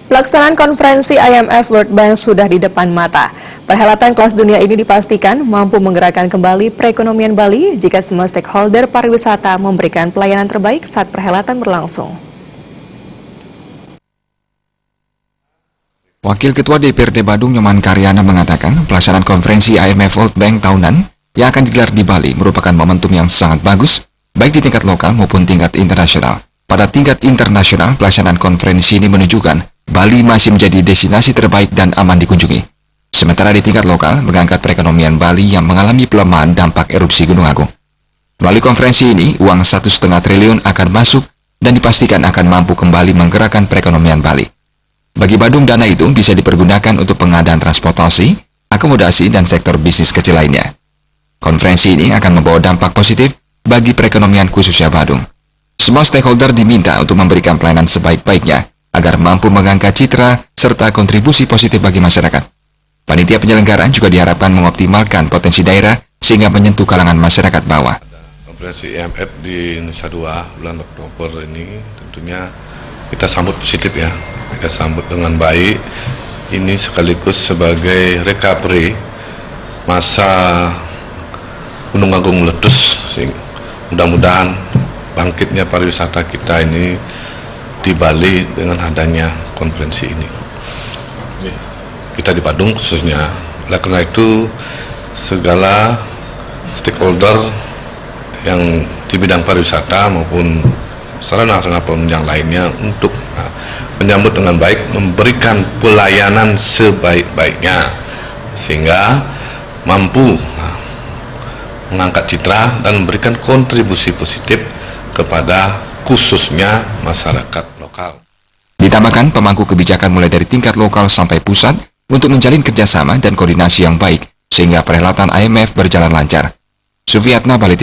Pelaksanaan konferensi IMF World Bank sudah di depan mata. Perhelatan kelas dunia ini dipastikan mampu menggerakkan kembali perekonomian Bali jika semua stakeholder pariwisata memberikan pelayanan terbaik saat perhelatan berlangsung. Wakil Ketua DPRD Badung Nyoman Karyana mengatakan pelaksanaan konferensi IMF World Bank tahunan yang akan digelar di Bali merupakan momentum yang sangat bagus, baik di tingkat lokal maupun tingkat internasional. Pada tingkat internasional, pelaksanaan konferensi ini menunjukkan Bali masih menjadi destinasi terbaik dan aman dikunjungi. Sementara di tingkat lokal, mengangkat perekonomian Bali yang mengalami pelemahan dampak erupsi Gunung Agung. Melalui konferensi ini, uang 1,5 triliun akan masuk dan dipastikan akan mampu kembali menggerakkan perekonomian Bali. Bagi Badung, dana itu bisa dipergunakan untuk pengadaan transportasi, akomodasi, dan sektor bisnis kecil lainnya. Konferensi ini akan membawa dampak positif bagi perekonomian khususnya Badung. Semua stakeholder diminta untuk memberikan pelayanan sebaik-baiknya agar mampu mengangkat citra serta kontribusi positif bagi masyarakat. Panitia penyelenggara juga diharapkan mengoptimalkan potensi daerah sehingga menyentuh kalangan masyarakat bawah. Konferensi IMF di Nusa Dua bulan Oktober ini tentunya kita sambut positif ya. Kita sambut dengan baik. Ini sekaligus sebagai recovery masa Gunung Agung meletus. Mudah-mudahan bangkitnya pariwisata kita ini di Bali dengan adanya konferensi ini. Kita di Badung khususnya, oleh karena itu segala stakeholder yang di bidang pariwisata maupun sarana-sarana penunjang lainnya untuk menyambut dengan baik, memberikan pelayanan sebaik-baiknya sehingga mampu mengangkat citra dan memberikan kontribusi positif kepada khususnya masyarakat lokal. Ditambahkan, pemangku kebijakan mulai dari tingkat lokal sampai pusat untuk menjalin kerjasama dan koordinasi yang baik sehingga perhelatan IMF berjalan lancar. Sufiatna, Bali.